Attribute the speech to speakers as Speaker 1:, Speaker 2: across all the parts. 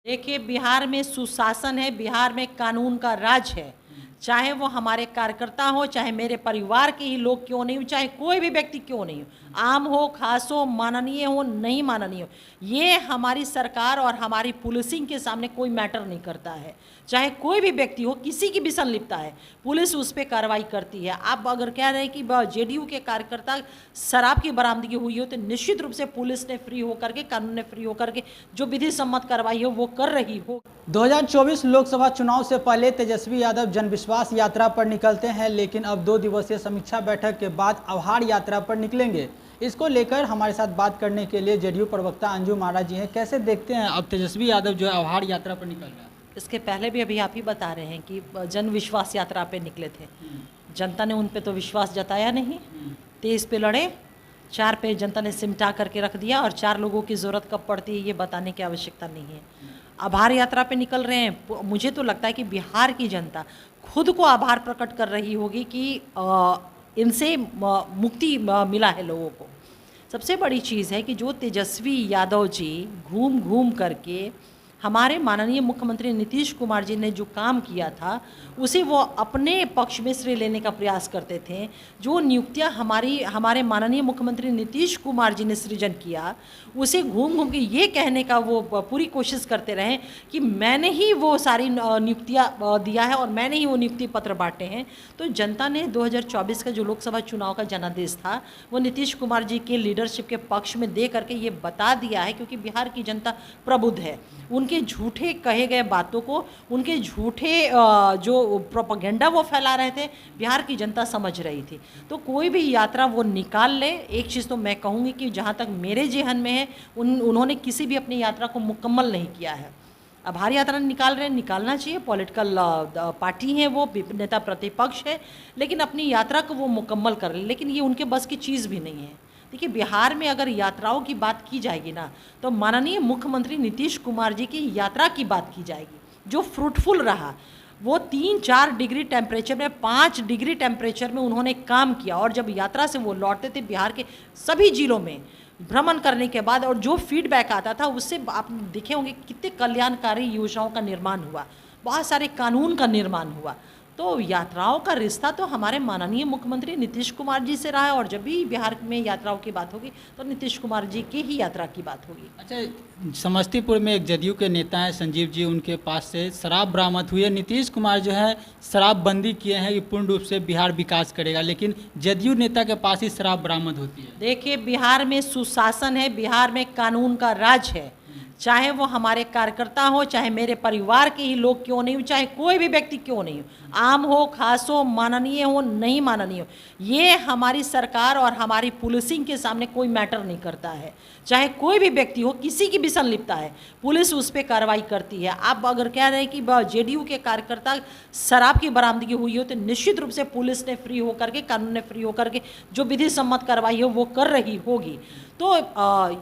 Speaker 1: देखिए, बिहार में सुशासन है, बिहार में कानून का राज है। चाहे वो हमारे कार्यकर्ता हो, चाहे मेरे परिवार के ही लोग क्यों नहीं हो, चाहे कोई भी व्यक्ति क्यों नहीं हो, आम हो, खास हो, माननीय हो, नहीं माननीय हो, ये हमारी सरकार और हमारी पुलिसिंग के सामने कोई मैटर नहीं करता है। चाहे कोई भी व्यक्ति हो, किसी की भी संलिप्तता है, पुलिस उस पर कार्रवाई करती है। आप अगर कह रहे हैं कि जेडीयू के कार्यकर्ता शराब की बरामदगी हुई हो, तो निश्चित रूप से पुलिस ने फ्री होकर के, कानून ने फ्री होकर के जो विधि सम्मत कार्रवाई हो वो कर रही हो।
Speaker 2: 2024 लोकसभा चुनाव से पहले तेजस्वी यादव जनविश्वास यात्रा पर निकलते हैं, लेकिन अब 2 दिवसीय समीक्षा बैठक के बाद आभार यात्रा पर निकलेंगे। इसको लेकर हमारे साथ बात करने के लिए जेडीयू प्रवक्ता अंजू महाराज जी हैं। कैसे देखते हैं अब तेजस्वी यादव जो है आभार यात्रा पर निकल रहा है?
Speaker 1: इसके पहले भी अभी आप ही बता रहे हैं कि जनविश्वास यात्रा पे निकले थे, जनता ने उन पे तो विश्वास जताया नहीं। 23 पे लड़े, 4 पे जनता ने सिमटा करके रख दिया, और 4 लोगों की ज़रूरत कब पड़ती है ये बताने की आवश्यकता नहीं है। आभार यात्रा पे निकल रहे हैं। मुझे तो लगता है कि बिहार की जनता खुद को आभार प्रकट कर रही होगी कि इनसे मुक्ति मिला है लोगों को। सबसे बड़ी चीज़ है कि जो तेजस्वी यादव जी घूम घूम करके हमारे माननीय मुख्यमंत्री नीतीश कुमार जी ने जो काम किया था उसे वो अपने पक्ष में श्रेय लेने का प्रयास करते थे। जो नियुक्तियां हमारे माननीय मुख्यमंत्री नीतीश कुमार जी ने सृजन किया, उसे घूम घूम के ये कहने का वो पूरी कोशिश करते रहे कि मैंने ही वो सारी नियुक्तियां दिया है और मैंने ही वो नियुक्ति पत्र बांटे हैं। तो जनता ने 2024 का जो लोकसभा चुनाव का जनादेश था वो नीतीश कुमार जी के लीडरशिप के पक्ष में दे करके ये बता दिया है, क्योंकि बिहार की जनता प्रबुद्ध है। उनके झूठे कहे गए बातों को, उनके झूठे जो प्रोपेगेंडा वो फैला रहे थे, बिहार की जनता समझ रही थी। तो कोई भी यात्रा वो निकाल ले। एक चीज़ तो मैं कहूँगी कि जहाँ तक मेरे जेहन में है, उन्होंने किसी भी अपनी यात्रा को मुकम्मल नहीं किया है। आभार यात्रा निकाल रहे हैं, निकालना चाहिए। पॉलिटिकल पार्टी है, वो नेता प्रतिपक्ष है, लेकिन अपनी यात्रा को वो मुकम्मल कर ले। लेकिन ये उनके बस की चीज़ भी नहीं है। देखिए, बिहार में अगर यात्राओं की बात की जाएगी ना, तो माननीय मुख्यमंत्री नीतीश कुमार जी की यात्रा की बात की जाएगी, जो फ्रूटफुल रहा। वो 3-4 डिग्री टेम्परेचर में, 5 डिग्री टेम्परेचर में उन्होंने काम किया, और जब यात्रा से वो लौटते थे बिहार के सभी जिलों में भ्रमण करने के बाद, और जो फीडबैक आता था उससे आप देखे होंगे कितने कल्याणकारी योजनाओं का निर्माण हुआ, बहुत सारे कानून का निर्माण हुआ। तो यात्राओं का रिश्ता तो हमारे माननीय मुख्यमंत्री नीतीश कुमार जी से रहा है, और जब भी बिहार में यात्राओं की बात होगी तो नीतीश कुमार जी की ही यात्रा की बात होगी।
Speaker 2: अच्छा, समस्तीपुर में एक जदयू के नेता हैं संजीव जी, उनके पास से शराब बरामद हुई है। नीतीश कुमार जो है शराबबंदी किए हैं कि पूर्ण रूप से बिहार विकास करेगा, लेकिन जदयू नेता के पास ही शराब बरामद होती है।
Speaker 1: देखिए, बिहार में सुशासन है, बिहार में कानून का राज है। चाहे वो हमारे कार्यकर्ता हो, चाहे मेरे परिवार के ही लोग क्यों नहीं हो, चाहे कोई भी व्यक्ति क्यों नहीं हो, आम हो, खास हो, माननीय हो, नहीं माननीय हो, ये हमारी सरकार और हमारी पुलिसिंग के सामने कोई मैटर नहीं करता है। चाहे कोई भी व्यक्ति हो, किसी की भी संलिप्तता है, पुलिस उस पर कार्रवाई करती है। आप अगर कह रहे हैं कि जेडीयू के कार्यकर्ता शराब की बरामदगी हुई हो, तो निश्चित रूप से पुलिस ने फ्री होकर के, कानून ने फ्री होकर के जो विधि सम्मत कार्रवाई हो वो कर रही होगी। तो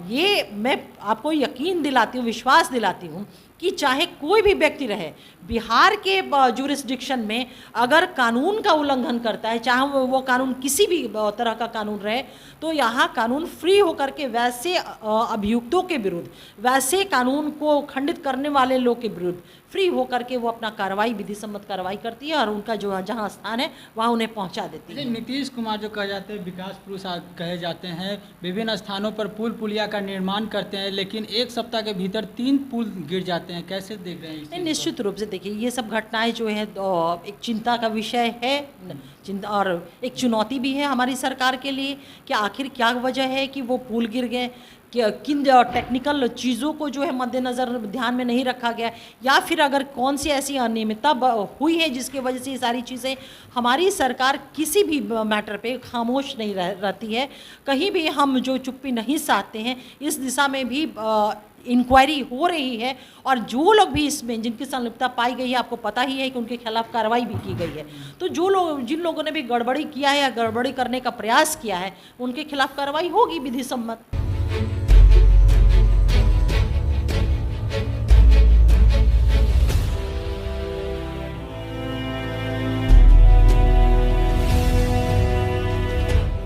Speaker 1: ये मैं आपको यकीन दिलाती हूँ, विश्वास दिलाती हूँ कि चाहे कोई भी व्यक्ति रहे, बिहार के जुरिस्डिक्शन में अगर कानून का उल्लंघन करता है, चाहे वो कानून किसी भी तरह का कानून रहे, तो यहाँ कानून फ्री होकर के वैसे अभियुक्तों के विरुद्ध, वैसे कानून को खंडित करने वाले लोग के विरुद्ध फ्री होकर के वो अपना कार्रवाई, विधि सम्मत कार्रवाई करती है, और उनका जो जहाँ स्थान है वहाँ उन्हें पहुँचा देती है।
Speaker 2: नीतीश कुमार जो कहे जाते हैं विकास पुरुष कहे जाते हैं, विभिन्न स्थानों पर पुल पुलिया का निर्माण करते हैं, लेकिन 1 सप्ताह के भीतर 3 पुल गिर जाते हैं। कैसे देख रहे हैं?
Speaker 1: निश्चित रूप से देखिए, ये सब घटनाएं जो है एक चिंता का विषय है, चिंता और एक चुनौती भी है हमारी सरकार के लिए कि आखिर क्या वजह है कि वो पुल गिर गए, किन टेक्निकल चीज़ों को जो है मद्देनज़र ध्यान में नहीं रखा गया, या फिर अगर कौन सी ऐसी अनियमितता हुई है जिसकी वजह से ये सारी चीज़ें। हमारी सरकार किसी भी मैटर पे खामोश नहीं रहती है, कहीं भी हम जो चुप्पी नहीं साधते हैं। इस दिशा में भी इंक्वायरी हो रही है, और जो लोग भी इसमें जिनकी संलिप्तता पाई गई है, आपको पता ही है कि उनके खिलाफ कार्रवाई भी की गई है। तो जिन लोगों ने भी गड़बड़ी किया है या गड़बड़ी करने का प्रयास किया है, उनके खिलाफ कार्रवाई होगी विधि सम्मत।